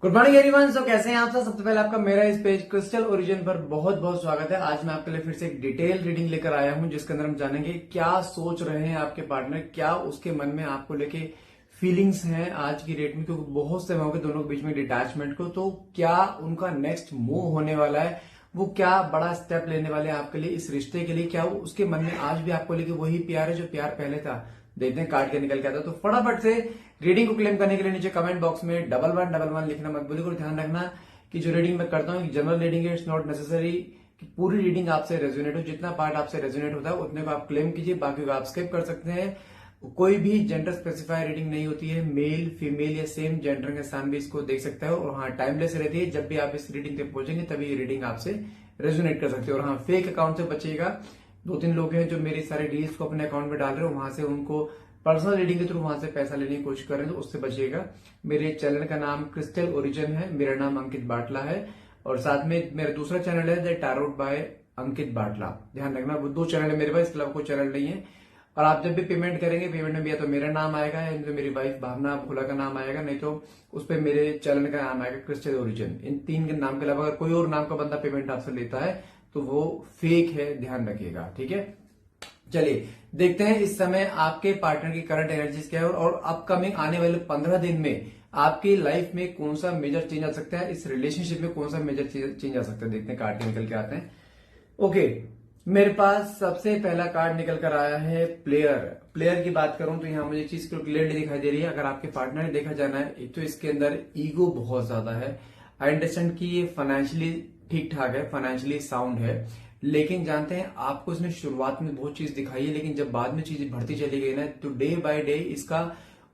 Good morning everyone. सो कैसे हैं आप सब। सबसे पहले आपका मेरा इस पेज क्रिस्टल ओरिजिन पर बहुत बहुत स्वागत है। आज मैं आपके लिए फिर से एक डिटेल रीडिंग लेकर आया हूं जिसके अंदर हम जानेंगे क्या सोच रहे हैं आपके पार्टनर, क्या उसके मन में आपको लेके फीलिंग्स हैं आज की डेट में, क्योंकि बहुत से मौके दोनों के बीच में डिटैचमेंट को, तो क्या उनका नेक्स्ट मूव होने वाला है, वो क्या बड़ा स्टेप लेने वाले हैं आपके लिए इस रिश्ते के लिए, क्या वो उसके मन में आज भी आपको लेके वही प्यार है जो प्यार पहले था। देखते हैं कार्ड के निकल के आता है। तो फटाफट से रीडिंग को क्लेम करने के लिए नीचे कमेंट बॉक्स में 1111 लिखना मत भूलिए। और ध्यान रखना कि जो रीडिंग मैं करता हूँ जनरल रीडिंग है, इट्स नॉट नेसेसरी कि पूरी रीडिंग आपसे रेजोनेट हो। जितना पार्ट आपसे रेजोनेट होता है उतने को आप क्लेम कीजिए, बाकी को आप स्किप कर सकते हैं। कोई भी जेंडर स्पेसिफाई रीडिंग नहीं होती है, मेल फीमेल या सेम जेंडर के इंसान भी इसको देख सकता है। और हाँ, टाइमलेस रहती है, जब भी आप इस रीडिंग पे पहुंचेंगे तभी ये रीडिंग आपसे रेजोनेट कर सकते हो। और हाँ, फेक अकाउंट से बचिएगा। 2-3 लोग हैं जो मेरी सारे डील्स को अपने अकाउंट में डाल रहे हो, वहां से उनको पर्सनल रीडिंग के थ्रू वहां से पैसा लेने की कोशिश कर रहे हैं, तो उससे बचिएगा। मेरे चैनल का नाम क्रिस्टल ओरिजिन है, मेरा नाम अंकित बाटला है, और साथ में मेरा दूसरा चैनल है द टैरोट बाय अंकित बाटला। ध्यान रखना, वो 2 चैनल है मेरे पास, इसके अलावा कोई चैनल नहीं है। और आप जब भी पेमेंट करेंगे, पेमेंट में भी या तो मेरा नाम आएगा या तो मेरी वाइफ भावना भोला का नाम आएगा, नहीं तो उस पर मेरे चैनल का नाम आएगा क्रिस्टल ओरिजिन। इन 3 के नाम के अलावा अगर कोई और नाम का बंदा पेमेंट आपसे लेता है तो वो फेक है, ध्यान रखिएगा। ठीक है, चलिए देखते हैं इस समय आपके पार्टनर की करंट एनर्जीज क्या है और अपकमिंग आने वाले 15 दिन में आपकी लाइफ में कौन सा मेजर चेंज आ सकता है, इस रिलेशनशिप में कौन सा मेजर चेंज आ सकता है। देखते हैं कार्ड के निकल के आते हैं। ओके, मेरे पास सबसे पहला कार्ड निकल कर आया है प्लेयर। प्लेयर की बात करूं तो यहां मुझे चीज क्लियरली दिखाई दे रही है। अगर आपके पार्टनर ने देखा जाना है, एक तो इसके अंदर ईगो बहुत ज्यादा है। आई अंडरस्टैंड कि ये फाइनेंशियली ठीक ठाक है, फाइनेंशियली साउंड है, लेकिन जानते हैं आपको इसने शुरुआत में बहुत चीज दिखाई है, लेकिन जब बाद में चीजें बढ़ती चली गई ना, तो डे बाय डे इसका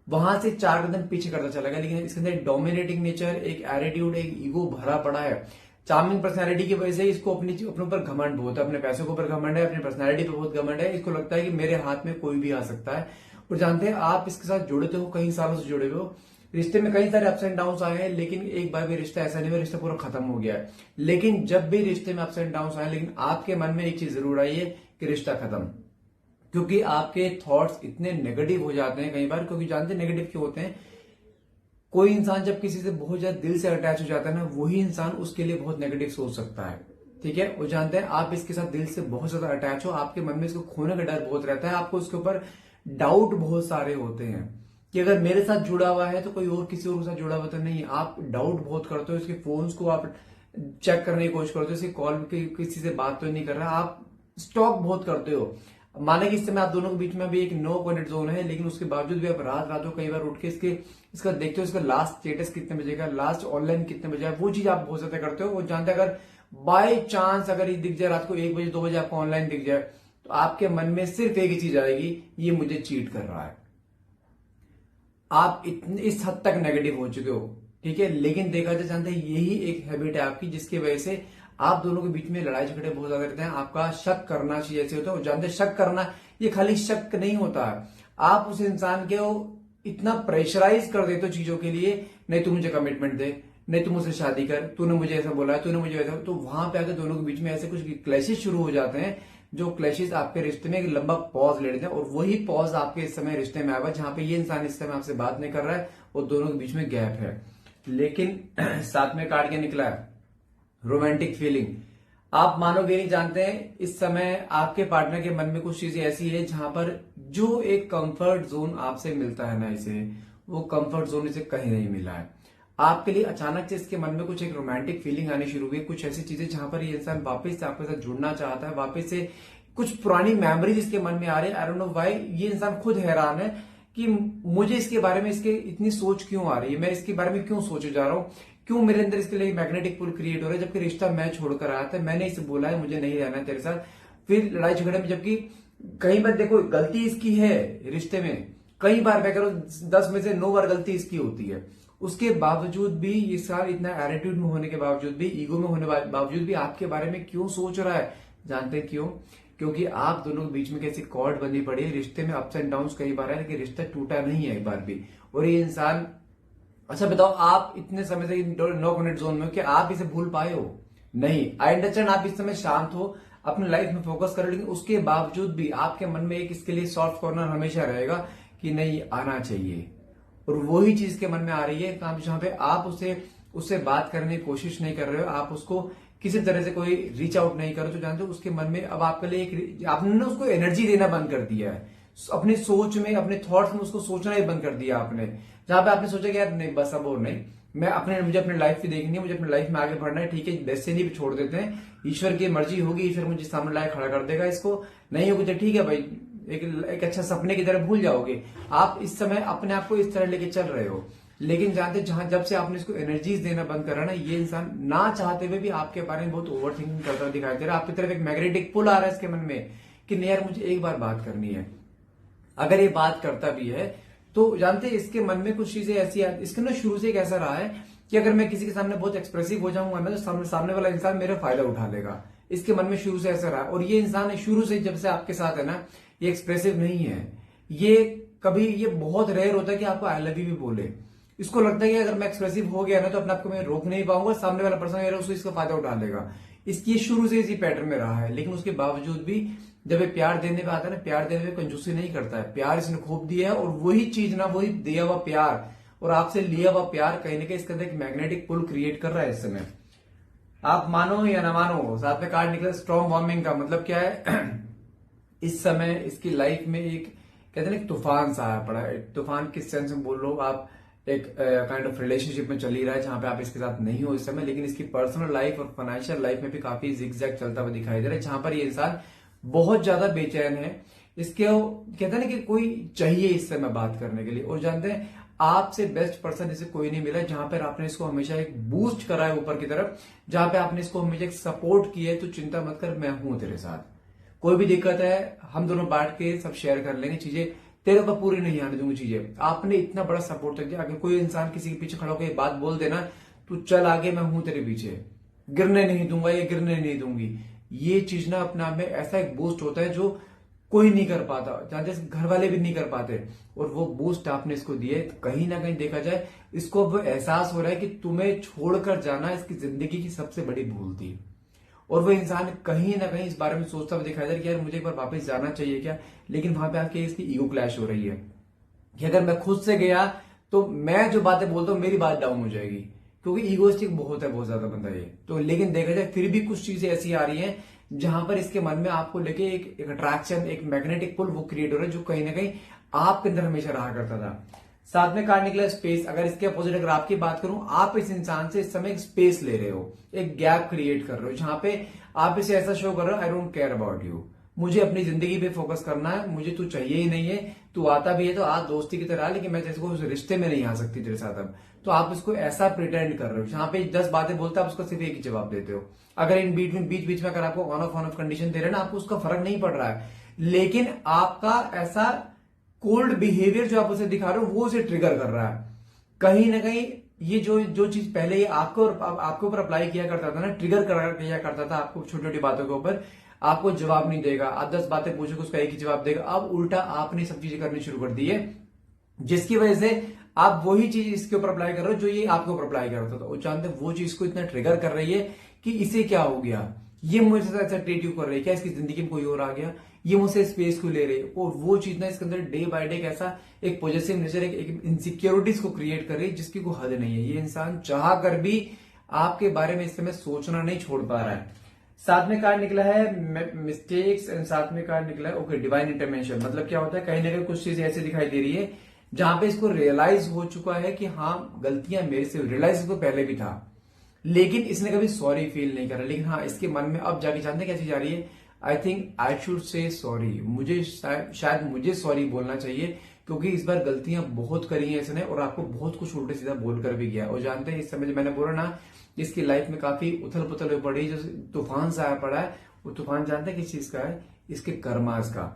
वहां से 4 कदम पीछे करता चला गया। लेकिन इसके अंदर डोमिनेटिंग नेचर, एक एटीट्यूड, एक ईगो भरा पड़ा है। चार्मिंग पर्सनैलिटी की वजह से इसको अपने ऊपर घमंड बहुत है, अपने पैसों के ऊपर घमंड है, अपनी पर्सनैलिटी पे बहुत घमंड है। इसको लगता है कि मेरे हाथ में कोई भी आ सकता है। और जानते हैं आप इसके साथ जुड़े तो हो, कई सालों से जुड़े हुए हो, रिश्ते में कई सारे अप्स एंड डाउन आए हैं, लेकिन एक बार भी रिश्ता ऐसा नहीं हुआ, रिश्ता पूरा खत्म हो गया है। लेकिन जब भी रिश्ते में अप्स एंड डाउन आए, लेकिन आपके मन में एक चीज जरूर आई है कि रिश्ता खत्म, क्योंकि आपके थॉट्स इतने नेगेटिव हो जाते हैं कई बार। क्योंकि जानते हैं नेगेटिव क्यों होते हैं, कोई इंसान जब किसी से बहुत ज्यादा दिल से अटैच हो जाता है ना, वही इंसान उसके लिए बहुत नेगेटिव सोच सकता है। ठीक है, और जानते हैं आप इसके साथ दिल से बहुत ज्यादा अटैच हो, आपके मन में इसको खोने का डर बहुत रहता है, आपको उसके ऊपर डाउट बहुत सारे होते हैं कि अगर मेरे साथ जुड़ा हुआ है तो कोई और किसी और के साथ जुड़ा हुआ तो नहीं। आप डाउट बहुत करते हो, इसके फोन्स को आप चेक करने की कोशिश करते हो, इसकी कॉल किसी से बात तो नहीं कर रहा, आप स्टॉक बहुत करते हो। माने कि इस समय आप दोनों के बीच में भी एक नो कॉन्टेक्ट जोन है, लेकिन उसके बावजूद भी आप रात रात को कई बार उठ के इसका देखते हो, इसका लास्ट स्टेटस कितने बजे का, लास्ट ऑनलाइन कितने बजे, वो चीज आप बहुत ज्यादा करते हो। वो जानते हैं अगर बाय चांस अगर ये दिख जाए रात को 1 बजे 2 बजे आपको ऑनलाइन दिख जाए, तो आपके मन में सिर्फ एक ही चीज आएगी, ये मुझे चीट कर रहा है। आप इस हद तक नेगेटिव हो चुके हो। ठीक है, लेकिन देखा जाए जानते हैं यही एक हैबिट है आपकी, जिसकी वजह से आप दोनों के बीच में लड़ाई झगड़े बहुत ज्यादा रहते हैं। आपका शक करना चाहिए ऐसे होता है। जानते हैं शक करना ये खाली शक नहीं होता है, आप उस इंसान के इतना प्रेशराइज कर देते हो चीजों के लिए, नहीं तू मुझे कमिटमेंट दे, नहीं तू मुझसे शादी कर, तूने मुझे ऐसा बोला है, तूने मुझे ऐसा, तो वहां पे आकर दोनों के बीच में ऐसे कुछ क्लैशेस शुरू हो जाते हैं, जो क्लैशेस आपके रिश्ते में एक लंबा पॉज ले लेते हैं। और वही पॉज आपके इस समय रिश्ते में आएगा, जहां पे ये इंसान इस समय आपसे बात नहीं कर रहा है और दोनों के बीच में गैप है। लेकिन साथ में कार्ड के निकला है रोमांटिक फीलिंग। आप मानोगे नहीं, जानते हैं इस समय आपके पार्टनर के मन में कुछ चीजें ऐसी है जहां पर जो एक कंफर्ट जोन आपसे मिलता है ना, इसे वो कंफर्ट जोन इसे कहीं नहीं मिला है। आपके लिए अचानक से इसके मन में कुछ एक रोमांटिक फीलिंग आनी शुरू हुई, कुछ ऐसी चीजें जहां पर ये इंसान वापस से आपके साथ जुड़ना चाहता है, वापस से कुछ पुरानी मेमोरीज इसके मन में आ रही है। आई डोंट नो व्हाई, ये इंसान खुद हैरान है कि मुझे इसके बारे में इसके इतनी सोच क्यों आ रही है, मैं इसके बारे में क्यों सोचे जा रहा हूं, क्यों मेरे अंदर इसके लिए मैग्नेटिक पुल क्रिएट हो रहा है, जबकि रिश्ता मैं छोड़कर आया था, मैंने इसे बोला है मुझे नहीं रहना है तेरे साथ। फिर लड़ाई झगड़े में, जबकि कई बार देखो गलती इसकी है रिश्ते में, कई बार मैं कह रहा हूं 10 में से 9 बार गलती इसकी होती है, उसके बावजूद भी ये साल इतना एटीट्यूड में होने के बावजूद भी, ईगो में होने के बावजूद भी आपके बारे में क्यों सोच रहा है। जानते हैं क्यों? क्योंकि आप दोनों के बीच में कैसी कॉर्ड बंधी पड़ी है, रिश्ते में अप्स एंड डाउन कई बार है, लेकिन रिश्ता टूटा नहीं है एक बार भी। और ये इंसान, अच्छा बताओ, आप इतने समय से नो कॉन्टेक्ट जोन में हो, कि आप इसे भूल पाए हो? नहीं। आई अंडरस्टैंड आप इस समय शांत हो, अपने लाइफ में फोकस करो, लेकिन उसके बावजूद भी आपके मन में एक इसके लिए सॉफ्ट कॉर्नर हमेशा रहेगा कि नहीं आना चाहिए। और वही चीज के मन में आ रही है काम, जहां पे आप उसे उससे बात करने की कोशिश नहीं कर रहे हो, आप उसको किसी तरह से कोई रीच आउट नहीं करो, तो जानते हो उसके मन में अब आपके लिए आपने ना उसको एनर्जी देना बंद कर दिया है। अपनी सोच में, अपने थॉट्स में उसको सोचना ही बंद कर दिया आपने। जहां पे आपने सोचा कि यार नहीं बस अब और नहीं, मुझे अपनी लाइफ भी देखनी है, मुझे अपनी लाइफ में आगे बढ़ना है, ठीक है डेस्टिनी भी छोड़ देते हैं, ईश्वर की मर्जी होगी, ईश्वर मुझे सामने लायक खड़ा कर देगा, इसको नहीं होगी तो ठीक है भाई, एक अच्छा सपने की तरह भूल जाओगे। आप इस समय अपने आप को इस तरह लेके चल रहे हो, लेकिन जानते जब से आपने इसको एनर्जीज देना बंद करा ना, ये इंसान ना चाहते हुए भी आपके बारे में बहुत ओवर थिंकिंग करता हुआ दिखाई दे रहा है। आपकी तरफ एक मैग्नेटिक पुल आ रहा है इसके मन में कि नहीं यार मुझे एक बार बात करनी है। अगर ये बात करता भी है तो जानते हैं इसके मन में कुछ चीजें ऐसी इसके ना शुरू से एक ऐसा रहा है कि अगर मैं किसी के सामने बहुत एक्सप्रेसिव हो जाऊंगा ना, तो सामने वाला इंसान मेरा फायदा उठा लेगा। इसके मन में शुरू से ऐसा रहा है। और ये इंसान शुरू से जब से आपके साथ है ना, ये एक्सप्रेसिव नहीं है। ये बहुत रेयर होता है कि आपको आई लव यू भी बोले। इसको लगता है कि अगर मैं एक्सप्रेसिव हो गया ना, तो अपने आप को मैं रोक नहीं पाऊंगा, सामने वाला पर्सन मेरा उसको इसका फायदा उठा लेगा। इसकी शुरू से इसी पैटर्न में रहा है। लेकिन उसके बावजूद भी जब ये प्यार देने पे आता है ना, प्यार देने में कंजूसी नहीं करता है, प्यार इसने खूब दिया है। और वही चीज ना, वही दिया हुआ प्यार और आपसे लिया हुआ प्यार कहीं ना कहीं इसके अंदर एक मैग्नेटिक पुल क्रिएट कर रहा है इस समय। आप मानो या ना मानो, साथ में कार्ड निकला स्ट्रॉन्ग वार्मिंग का मतलब क्या है इस समय इसकी लाइफ में एक कहते हैं ना तूफान सा आया पड़ा है। तूफान किस सेंस में बोल लो, आप एक काइंड ऑफ रिलेशनशिप में चल ही रहा है जहां पे आप इसके साथ नहीं हो इस समय, लेकिन इसकी पर्सनल लाइफ और फाइनेंशियल लाइफ में भी काफी जिगजैग चलता हुआ दिखाई दे रहा है, जहां पर ये इंसान बहुत ज्यादा बेचैन है। इसके कहते हैं ना कि कोई चाहिए इस समय बात करने के लिए। और जानते हैं आपसे बेस्ट पर्सन इसे कोई नहीं मिला, जहां पर आपने इसको हमेशा एक बूस्ट करा है ऊपर की तरफ, जहां पे आपने इसको हमेशा एक सपोर्ट किया है। तो चिंता मत कर, मैं हूं तेरे साथ, कोई भी दिक्कत है हम दोनों बांट के सब शेयर कर लेंगे चीजें, तेरे को पूरी नहीं आने दूंगी चीजें। आपने इतना बड़ा सपोर्ट कर दिया। अगर कोई इंसान किसी के पीछे खड़ा होकर बात बोल देना, तू चल आगे, मैं हूं तेरे पीछे, गिरने नहीं दूंगा, ये गिरने नहीं दूंगी, ये चीज ना अपने आप में ऐसा एक बूस्ट होता है जो कोई नहीं कर पाता, जानते घर वाले भी नहीं कर पाते। और वो बूस्ट आपने इसको दिए, तो कहीं ना कहीं देखा जाए इसको वो एहसास हो रहा है कि तुम्हें छोड़कर जाना इसकी जिंदगी की सबसे बड़ी भूल थी। और वो इंसान कहीं ना कहीं इस बारे में सोचता हुआ दिखाई दे रहा है कि यार मुझे एक बार वापस जाना चाहिए क्या। लेकिन वहां पे आके इसकी ईगो क्लैश हो रही है कि अगर मैं खुद से गया तो मैं जो बातें बोलता हूँ मेरी बात डाउन हो जाएगी, क्योंकि ईगोइस्टिक बहुत है, बहुत ज्यादा बंदा ये तो। लेकिन देखा जाए फिर भी कुछ चीजें ऐसी आ रही हैं जहां पर इसके मन में आपको लेके एक अट्रैक्शन, एक मैग्नेटिक पुल वो क्रिएट हो रहा है, जो कहीं ना कहीं आपके अंदर हमेशा रहा करता था। साथ में कार्ड निकला स्पेस। अगर इसके अपोजिट अगर आपकी बात करूं, आप इस इंसान से इस समय एक स्पेस ले रहे हो, एक गैप क्रिएट कर रहे हो, जहां पे आप इसे ऐसा शो कर रहे हो I don't care about you, मुझे अपनी जिंदगी पे फोकस करना है, मुझे तू चाहिए ही नहीं है, तू आता भी है तो आज दोस्ती की तरह, लेकिन मैं जैसे को उस रिश्ते में नहीं आ सकती तेरे साथ अब। तो आप इसको ऐसा प्रिटेंड कर रहे हो, जहां पे 10 बातें बोलते आप उसको सिर्फ एक ही जवाब देते हो। अगर इन बीच बीच में अगर आपको ऑन ऑफ कंडीशन दे रहे हैं ना, आपको उसका फर्क नहीं पड़ रहा है, लेकिन आपका ऐसा कोल्ड बिहेवियर जो आप उसे दिखा रहे हो वो उसे ट्रिगर कर रहा है। कहीं ना कहीं ये जो चीज पहले ये आपके ऊपर अप्लाई किया करता था ना, ट्रिगर किया करता था आपको छोटी छोटी बातों के ऊपर, आपको जवाब नहीं देगा, आप 10 बातें पूछोगे उसका एक ही जवाब देगा। अब उल्टा आपने सब चीजें करनी शुरू कर दी है, जिसकी वजह से आप वही चीज इसके ऊपर अप्लाई कर रहे हो जो ये आपके ऊपर अप्लाई करता था। वो जानते वो चीज को इतना ट्रिगर कर रही है कि इसे क्या हो गया, ये मुझे ऐसा ट्रीट क्यों कर रही है, क्या इसकी जिंदगी में कोई और आ गया, ये मुझसे स्पेस क्यों ले रही है। और वो चीज ना इसके अंदर डे बाय डे कैसा एक पॉजिटिव नेचर, एक इनसिक्योरिटीज को क्रिएट कर रही है, जिसकी कोई हद नहीं है। ये इंसान चाह कर भी आपके बारे में इस समय सोचना नहीं छोड़ पा रहा है। साथ में कार्ड निकला है मिस्टेक्स एंड साथ में कार्ड निकला है ओके डिवाइन इंटरवेंशन। मतलब क्या होता है, कहीं ना कहीं कुछ चीजें ऐसी दिखाई दे रही है जहां पे इसको रियलाइज हो चुका है कि हाँ गलतियां मेरे से, रियलाइज इसको पहले भी था, लेकिन इसने कभी सॉरी फील नहीं करा। लेकिन हाँ इसके मन में अब जाके जानते क्या चीज आ रही है, I think I should say sorry, मुझे शायद मुझे सॉरी बोलना चाहिए, क्योंकि इस बार गलतियां बहुत करी हैं इसने और आपको बहुत कुछ उल्टे सीधा बोलकर भी गया। और जानते हैं इस समय मैंने बोला ना, इसकी लाइफ में काफी उथल पुथल हो पड़ी, जो तूफान सा आया पड़ा है, वो तूफान जानते हैं किस चीज का है, इसके कर्मास का।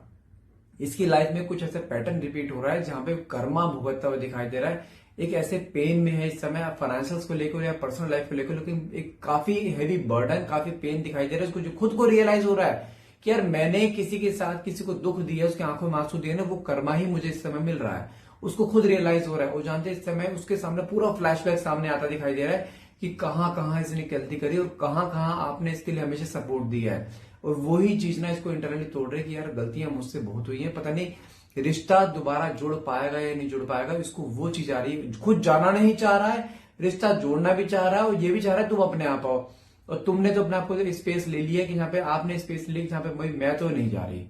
इसकी लाइफ में कुछ ऐसा पैटर्न रिपीट हो रहा है जहां पे कर्मा भुगतता हुआ दिखाई दे रहा है। एक ऐसे पेन में है इस समय, आप फाइनेंशियल्स को लेकर या पर्सनल लाइफ को लेकर, लेकिन एक काफी हैवी बर्डन, काफी पेन दिखाई दे रहा है उसको, जो खुद को रियलाइज हो रहा है कि यार मैंने किसी के साथ किसी को दुख दिया, उसकी आंखों में आंसू दिए ना, वो कर्मा ही मुझे इस समय मिल रहा है। उसको खुद रियलाइज हो रहा है। वो जानते इस समय उसके सामने पूरा फ्लैशबैक सामने आता दिखाई दे रहा है कि कहां कहां इसने गलती करी और कहां कहां आपने इसके लिए हमेशा सपोर्ट दिया है। और वही चीज ना इसको इंटरनली तोड़ रही है कि यार गलतियां मुझसे बहुत हुई हैं, पता नहीं रिश्ता दोबारा जुड़ पाएगा या नहीं जुड़ पाएगा। इसको वो चीज आ रही है, खुद जाना नहीं चाह रहा है, रिश्ता जोड़ना भी चाह रहा है और ये भी चाह रहा है तुम अपने आप आओ। और तुमने तो अपने आप को स्पेस ले लिया कि जहाँ पे आपने स्पेस ले ली, जहाँ पे भाई मैं तो नहीं जा रही,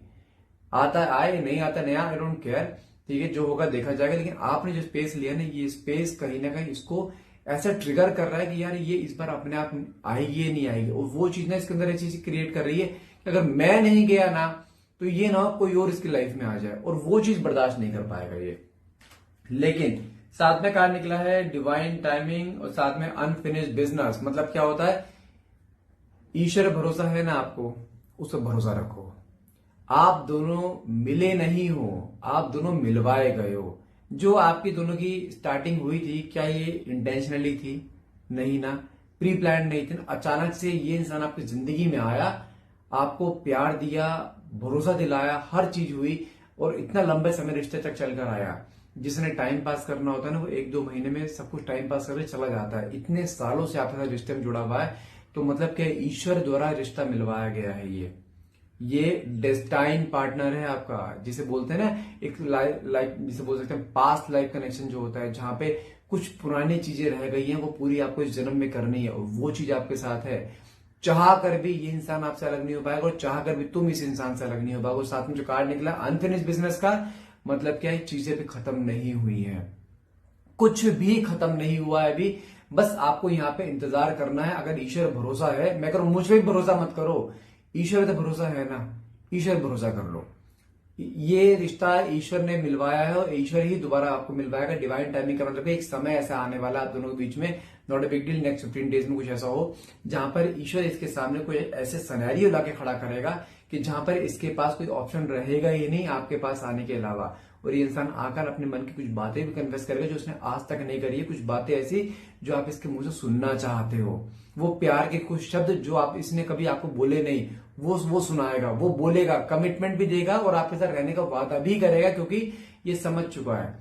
आता आए नहीं आता नया, आई डोंट केयर, ठीक है, जो होगा देखा जाएगा। लेकिन आपने जो स्पेस लिया ना, ये स्पेस कहीं ना कहीं इसको ऐसा ट्रिगर कर रहा है कि यार ये इस बार अपने आप आएगी या नहीं आएगी। और वो चीज ना इसके अंदर ऐसी चीज क्रिएट कर रही है कि अगर मैं नहीं गया ना तो ये ना कोई और इसकी लाइफ में आ जाए, और वो चीज बर्दाश्त नहीं कर पाएगा ये। लेकिन साथ में कार्ड निकला है डिवाइन टाइमिंग और साथ में अनफिनिश्ड बिजनेस। मतलब क्या होता है, ईश्वर भरोसा है ना आपको, उस पर भरोसा रखो। आप दोनों मिले नहीं हो, आप दोनों मिलवाए गए हो। जो आपकी दोनों की स्टार्टिंग हुई थी, क्या ये इंटेंशनली थी? नहीं ना, प्री प्लान नहीं थी ना। अचानक से ये इंसान आपकी जिंदगी में आया, आपको प्यार दिया, भरोसा दिलाया, हर चीज हुई, और इतना लंबे समय रिश्ते तक चलकर आया। जिसने टाइम पास करना होता है ना, वो 1-2 महीने में सब कुछ टाइम पास करके चला जाता है। इतने सालों से आपके साथ रिश्ते में जुड़ा हुआ है, तो मतलब क्या, ईश्वर द्वारा रिश्ता मिलवाया गया है। ये डेस्टाइन पार्टनर है आपका, जिसे बोलते हैं ना एक लाइफ, जिसे बोल सकते हैं पास्ट लाइफ कनेक्शन जो होता है, जहां पे कुछ पुरानी चीजें रह गई हैं, वो पूरी आपको इस जन्म में करनी है, और वो चीज आपके साथ है। चाह कर भी ये इंसान आपसे अलग नहीं हो पाएगा, और चाह कर भी तुम इस इंसान से अलग नहीं हो पाएगा। और साथ में जो कार्ड निकला अनफिनिश्ड बिजनेस का, मतलब क्या है, चीजें भी खत्म नहीं हुई हैं, कुछ भी खत्म नहीं हुआ है अभी। बस आपको यहाँ पे इंतजार करना है। अगर ईश्वर भरोसा है, मैं करूं, मुझ पे भी भरोसा मत करो, ईश्वर पे भरोसा है ना, ईश्वर भरोसा कर लो। ये रिश्ता ईश्वर ने मिलवाया है, और ईश्वर ही दोबारा आपको मिलवाएगा। डिवाइन टाइमिंग का मतलब है एक समय ऐसा आने वाला आप दोनों के बीच में, not a big deal, next 15 days में कुछ ऐसा हो जहां पर ईश्वर इसके सामने कोई ऐसे सिनेरियो लाके खड़ा करेगा कि जहां पर इसके पास कोई ऑप्शन रहेगा ही नहीं आपके पास आने के अलावा। और ये इंसान आकर अपने मन की कुछ बातें भी कन्फेस करेगा जो उसने आज तक नहीं करी है, कुछ बातें ऐसी जो आप इसके मुंह से सुनना चाहते हो। वो प्यार के कुछ शब्द जो आप इसने कभी आपको बोले नहीं, वो सुनाएगा, वो बोलेगा, कमिटमेंट भी देगा, और आपके साथ रहने का वादा भी करेगा, क्योंकि ये समझ चुका है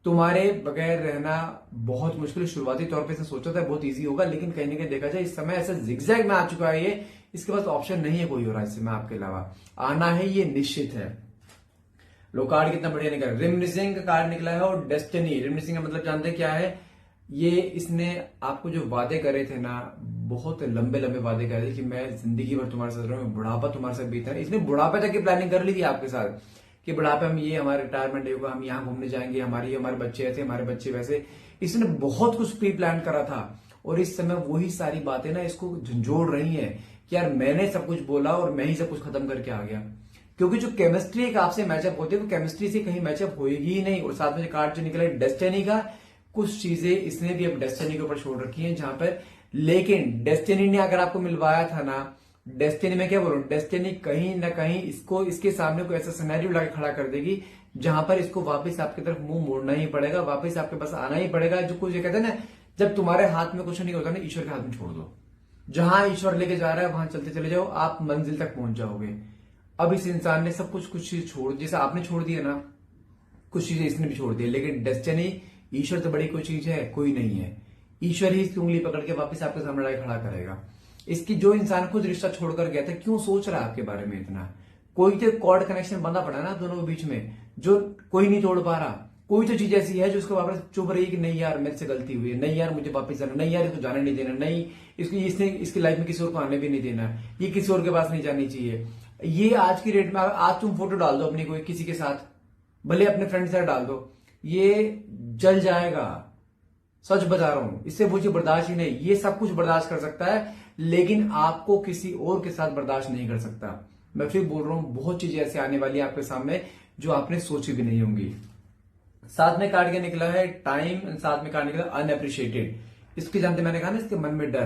तुम्हारे बगैर रहना बहुत मुश्किल। शुरुआती तौर पे इसने सोचा था बहुत इजी होगा, लेकिन कहीं ना कहीं देखा जाए इस समय ऐसा जिगजैग में आ चुका है ये, इसके पास ऑप्शन नहीं है कोई और आज से मैं आपके अलावा, आना है ये निश्चित है। लो कार्ड कितना बढ़िया निकला, रिमनिसिंग का कार्ड निकला है, और डेस्टिनी। रिमनिसिंग का मतलब जानते हैं क्या है, ये इसने आपको जो वादे करे थे ना, बहुत लंबे लंबे वादे करे थे कि मैं जिंदगी भर तुम्हारे साथ रहूंगा, बुढ़ापा तुम्हारे साथ बीतना। इसने बुढ़ापे तक की प्लानिंग कर ली थी आपके साथ कि बुढ़ापे हम ये, हमारे रिटायरमेंट होगा, हम यहाँ घूमने जाएंगे, हमारे बच्चे ऐसे, हमारे बच्चे वैसे। इसने बहुत कुछ प्री प्लान करा था, और इस समय वही सारी बातें ना इसको झंझोड़ रही है कि यार मैंने सब कुछ बोला और मैं ही सब कुछ खत्म करके आ गया। क्योंकि जो केमिस्ट्री एक आपसे मैचअप होती है, वो केमिस्ट्री से कहीं मैचअप होगी ही नहीं। और साथ में कार्ड जो निकला है डेस्टिनी का, कुछ चीजें इसने भी अब डेस्टिनी के ऊपर छोड़ रखी हैं जहां पर, लेकिन डेस्टिनी ने अगर आपको मिलवाया था ना, डेस्टिनी में क्या बोलूं, डेस्टिनी कहीं ना कहीं इसको, इसके सामने कोई ऐसा सिनेरियो लाके खड़ा कर देगी जहां पर इसको वापस आपकी तरफ मुंह मोड़ना ही पड़ेगा, वापस आपके पास आना ही पड़ेगा। जो कुछ ये कहते हैं ना, जब तुम्हारे हाथ में कुछ नहीं होता ना, ईश्वर के हाथ में छोड़ दो, जहां ईश्वर लेके जा रहा है वहां चलते चले जाओ, आप मंजिल तक पहुंच जाओगे। अब इस इंसान ने सब कुछ चीज छोड़, जैसे आपने छोड़ दिया ना, कुछ चीजें इसने भी छोड़ दी, लेकिन डेस्टिनी, ईश्वर तो बड़ी कोई चीज है, कोई नहीं है। ईश्वर ही इसकी उंगली पकड़ के वापस आपके सामने लाके खड़ा करेगा। इसकी जो इंसान खुद रिश्ता छोड़कर गया था, क्यों सोच रहा है आपके बारे में इतना? कोई तो कॉर्ड कनेक्शन बंधा पड़ा ना दोनों के बीच में, जो कोई नहीं तोड़ पा रहा। कोई तो चीज ऐसी है जो उसको वापस चुप रही कि नहीं यार मेरे से गलती हुई है, नहीं यार मुझे वापस जाना, नहीं यार इसको जाने नहीं देना, नहीं इसने इसकी लाइफ में किसी और को आने भी नहीं देना, ये किसी और के पास नहीं जानी चाहिए। ये आज की डेट में, आज तुम फोटो डाल दो अपनी कोई किसी के साथ, भले अपने फ्रेंड से डाल दो, ये जल जाएगा। सच बता रहा हूं, इससे वो चीज बर्दाश्त ही नहीं। ये सब कुछ बर्दाश्त कर सकता है, लेकिन आपको किसी और के साथ बर्दाश्त नहीं कर सकता। मैं फिर बोल रहा हूं, बहुत चीजें ऐसी आने वाली है आपके सामने जो आपने सोची भी नहीं होंगी। साथ में कार्ड क्या निकला है, टाइम, साथ में कार्ड निकला अनएप्रिशिएटेड। इसके जानते मैंने कहा ना, इसके मन में डर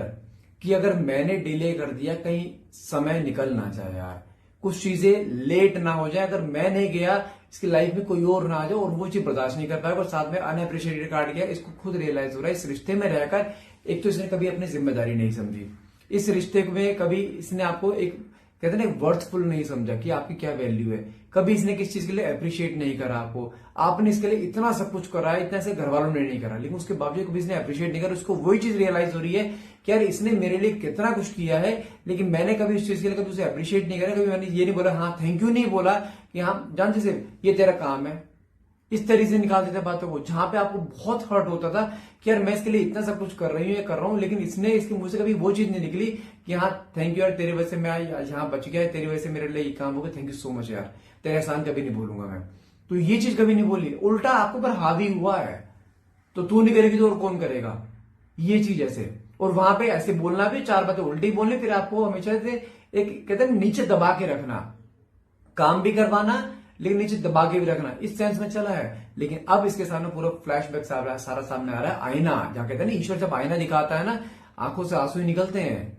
कि अगर मैंने डिले कर दिया, कहीं समय निकल ना जाए यार, कुछ चीजें लेट ना हो जाए, अगर मैं नहीं गया इसकी लाइफ में कोई और ना आ जाए, और वो चीज बर्दाश्त नहीं कर पाएगा। और साथ में अनएप्रिशिएटेड कार्ड गया, इसको खुद रियलाइज हो रहा है इस रिश्ते में रहकर, एक तो इसने कभी अपनी जिम्मेदारी नहीं समझी, इस रिश्ते में कभी इसने आपको एक, कहते हैं ना, वर्थफुल नहीं समझा कि आपकी क्या वैल्यू है। कभी इसने किस चीज के लिए अप्रिशिएट नहीं करा आपको, आपने इसके लिए इतना सब कुछ करा है, इतना से घर वालों ने नहीं करा, लेकिन उसके बावजूद कभी इसने अप्रिशिएट नहीं करा। उसको वही चीज रियलाइज हो रही है कि यार इसने मेरे लिए कितना कुछ किया है, लेकिन मैंने कभी इस चीज के लिए कभी उसे अप्रिशिएट नहीं करा, कभी मैंने ये नहीं बोला, हाँ थैंक यू नहीं बोला कि हाँ जान जैसे ये तेरा काम है, इस तरीके से निकाल देते बातों को, जहां पे आपको बहुत हर्ट होता था कि यार मैं इसके लिए इतना सब कुछ कर रही हूँ या कर रहा हूँ, लेकिन इसने इसके मुंह से कभी वो चीज नहीं निकली कि हाँ थैंक यू यार, तेरी वजह से मैं यहाँ बच गया, तेरी वजह से मेरे लिए ये काम हो गया, थैंक यू सो मच यार, तेरा एहसान कभी नहीं भूलूंगा मैं। तो ये चीज कभी नहीं बोली, उल्टा आपके ऊपर हावी हुआ है, तो तू नहीं करेगी तो और कौन करेगा, ये चीज ऐसे। और वहां पे ऐसे बोलना भी, चार बातें उल्टी बोलनी, फिर आपको हमेशा से एक कहते हैं नीचे दबा के रखना, काम भी करवाना लेकिन नीचे दबा के भी रखना, इस सेंस में चला है। लेकिन अब इसके सामने पूरा फ्लैशबैक सारा सामने आ रहा है, आईना, जहां कहते हैं ना ईश्वर जब आईना दिखाता है ना, आंखों से आंसू ही निकलते हैं।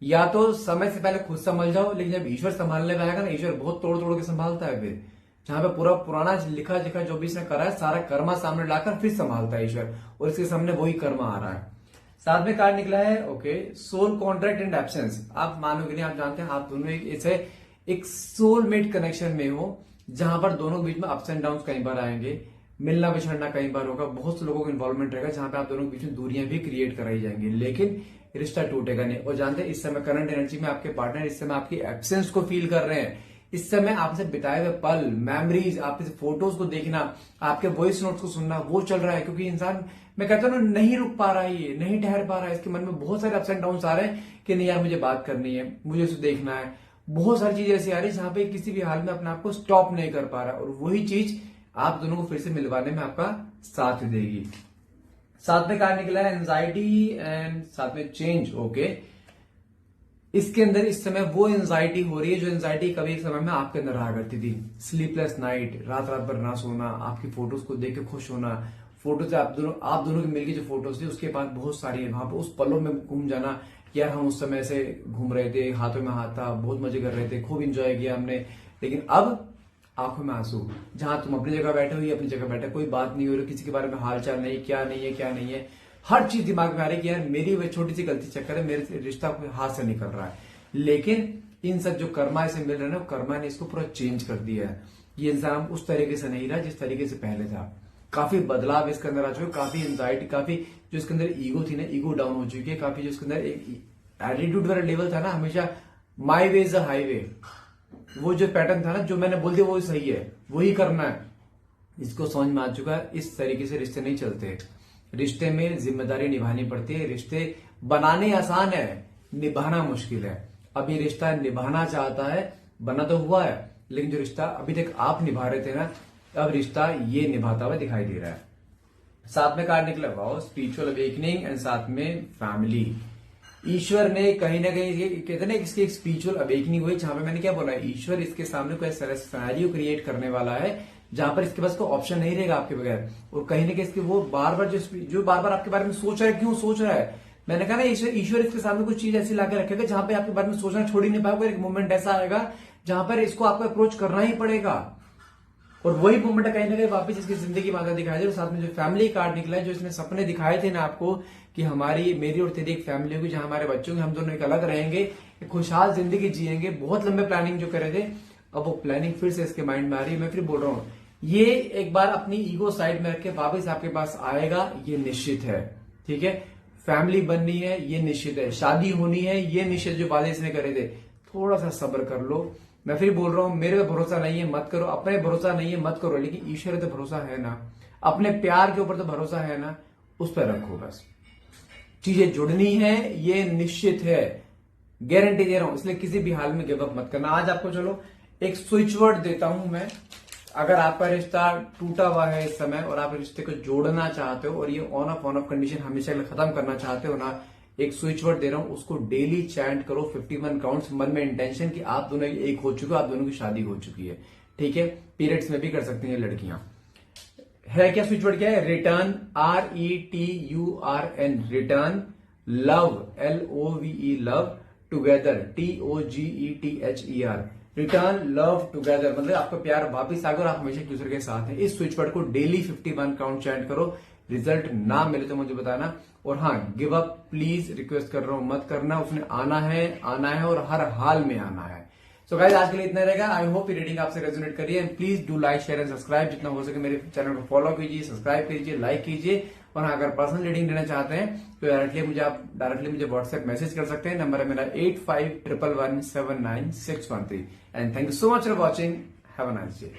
या तो समय से पहले खुद संभल जाओ, लेकिन जब ईश्वर संभालने में आएगा ना, ईश्वर बहुत तोड़ तोड़ के संभालता है, फिर जहां पे पूरा पुराना लिखा जिखा जो भी इसने करा है सारा कर्मा सामने लाकर फिर संभालता है ईश्वर, और इसके सामने वही कर्मा आ रहा है। साथ में कार्ड निकला है okay, soul contract and absence. आप मानोगे नहीं, आप जानते हैं आप दोनों एक सोलमेट कनेक्शन में हो, जहां पर दोनों के बीच में अप्स एंड डाउन कई बार आएंगे, मिलना बिछड़ना कई बार होगा, बहुत से लोगों का इन्वॉल्वमेंट रहेगा, जहां पे आप दोनों के बीच में दूरियां भी क्रिएट कराई जाएंगी, लेकिन रिश्ता टूटेगा नहीं। और जानते हैं इस समय करंट एनर्जी में आपके पार्टनर इस समय आपकी एब्सेंस को फील कर रहे हैं। इस समय आपसे बिताए हुए पल, मेमोरीज, आपके फोटोज को देखना, आपके वॉइस नोट्स को सुनना, वो चल रहा है। क्योंकि इंसान, मैं कहता हूँ नहीं रुक पा रहा है, ये नहीं ठहर पा रहा है, इसके मन में बहुत सारे अप्स एंड डाउन आ रहे हैं कि नहीं यार मुझे बात करनी है, मुझे उसे देखना है, बहुत सारी चीजें ऐसी आ रही है जहां पे किसी भी हाल में अपने आप को स्टॉप नहीं कर पा रहा, और वही चीज आप दोनों को फिर से मिलवाने में आपका साथ देगी। साथ में कार्ड निकला है एंजाइटी एंड साथ में चेंज ओके। इसके अंदर इस समय वो एंजाइटी हो रही है जो एंजाइटी कभी एक समय में आपके अंदर रहा करती थी, स्लीपलेस नाइट, रात रात भर ना सोना, आपकी फोटोज को देख के खुश होना, फोटो से आप दोनों की मिलकर जो फोटोज थी उसके बाद बहुत सारी है, वहां पर उस पलों में घूम जाना, यार हम उस समय से घूम रहे थे, हाथों में हाथ था, बहुत मजे कर रहे थे, खूब इंजॉय किया हमने, लेकिन अब आंखों में आंसू, जहां तुम अपनी जगह बैठे हो ये अपनी जगह बैठे, कोई बात नहीं हो रही, किसी के बारे में हालचाल नहीं, क्या नहीं है, हर चीज दिमाग में आ रही है कि यार मेरी वह छोटी सी गलती चक्कर है, मेरे रिश्ता हाथ से निकल रहा है। लेकिन इन सब जो कर्मा से मिल रहे हैं, कर्मा ने इसको पूरा चेंज कर दिया है। ये इंसान उस तरीके से नहीं रहा जिस तरीके से पहले था, काफी बदलाव इसके अंदर आ चुके, काफी एंजाइटी, काफी जो इसके अंदर ईगो थी ना, ईगो डाउन हो चुकी है, काफी जो इसके अंदर एक एटीट्यूड वाला लेवल था ना, हमेशा माई वे इज अ हाईवे, वो जो पैटर्न था ना, जो मैंने बोल दिया वो सही है, वही करना है, इसको समझ में आ चुका है। इस तरीके से रिश्ते नहीं चलते, रिश्ते में जिम्मेदारी निभानी पड़ती है। रिश्ते बनाने आसान है, निभाना मुश्किल है। अब ये रिश्ता निभाना चाहता है, बना तो हुआ है, लेकिन जो रिश्ता अभी तक आप निभा रहे थे ना, अब रिश्ता ये निभाता हुआ दिखाई दे रहा है। साथ में कार्ड निकला वाओ, स्पिरिचुअल अवेकनिंग एंड साथ में फैमिली। ईश्वर ने कहीं ना कहीं कहते ना इसकी एक स्पिरिचुअल अवेकनिंग हुई, जहां पे मैंने क्या बोला, ईश्वर इसके सामने कोई सिनेरियो क्रिएट करने वाला है जहां पर इसके पास कोई ऑप्शन नहीं रहेगा आपके बगैर। और कहीं ना कहीं इसके वो बार बार जो बार बार आपके बारे में सोच रहा है, क्यों सोच रहा है, मैंने कहा ना ईश्वर इसके सामने कुछ चीज ऐसी लाकर रखेगा जहां पे आपके बारे में सोचना छोड़ ही नहीं पाएगा। एक मोमेंट ऐसा आएगा जहां पर इसको आपको अप्रोच करना ही पड़ेगा, और वही मोमेंट कहीं ना कहीं वापस इसकी जिंदगी में आधा दिखाई दे। और साथ में जो फैमिली कार्ड निकला है, जो इसने सपने दिखाए थे ना आपको कि मेरी और तेरी एक फैमिली होगी, जहां हमारे बच्चों के हम दोनों एक अलग रहेंगे, एक खुशहाल जिंदगी जिएंगे, बहुत लंबे प्लानिंग जो करे थे, अब वो प्लानिंग फिर से इसके माइंड में आ रही है। मैं फिर बोल रहा हूं, ये एक बार अपनी ईगो साइड में रख के वापस आपके पास आएगा, ये निश्चित है, ठीक है। फैमिली बननी है ये निश्चित है, शादी होनी है ये निश्चित, जो वादे इसने करे थे। थोड़ा सा सब्र कर लो। मैं फिर बोल रहा हूं, मेरे पे भरोसा नहीं है मत करो, अपने भरोसा नहीं है मत करो, लेकिन ईश्वर तो भरोसा है ना, अपने प्यार के ऊपर तो भरोसा है ना, उस पर रखो बस। चीजें जुड़नी है ये निश्चित है, गारंटी दे रहा हूं, इसलिए किसी भी हाल में गिव अप मत करना। आज आपको चलो एक स्विच वर्ड देता हूं मैं, अगर आपका रिश्ता टूटा हुआ है इस समय और आप रिश्ते को जोड़ना चाहते हो और ये ऑन ऑफ कंडीशन हमेशा के लिए खत्म करना चाहते हो ना, एक स्विच वर्ड दे रहा हूं, उसको डेली चैंट करो 51 काउंट्स, मन में इंटेंशन कि आप दोनों एक हो चुके हो, आप दोनों की शादी हो चुकी है, ठीक है। पीरियड्स में भी कर सकती हैं लड़कियां। है क्या स्विच वर्ड, क्या है, return, RETURN, return, love, LOVE, love, together, TOGETHER, return love together, मतलब आपका प्यार वापिस आ गया और आप हमेशा एक दूसरे के साथ हैं। इस स्विच वर्ड को डेली 51 काउंट चैंट करो, रिजल्ट ना मिले तो मुझे बताना। और हाँ, गिव अप प्लीज रिक्वेस्ट कर रहा हूं, मत करना, उसने आना है और हर हाल में आना है। सो गाइस, आज के लिए इतना रहेगा। आई होप ये रीडिंग आपसे रेजोनेट करिए, and please do like share and subscribe, जितना हो सके मेरे चैनल को फॉलो कीजिए, सब्सक्राइब कीजिए, लाइक कीजिए। और हाँ, अगर पर्सनल रीडिंग लेना चाहते हैं तो डायरेक्टली मुझे व्हाट्सएप मैसेज कर सकते हैं। नंबर है मेरा 8511179613। And thank you so much for watching. Have a nice day.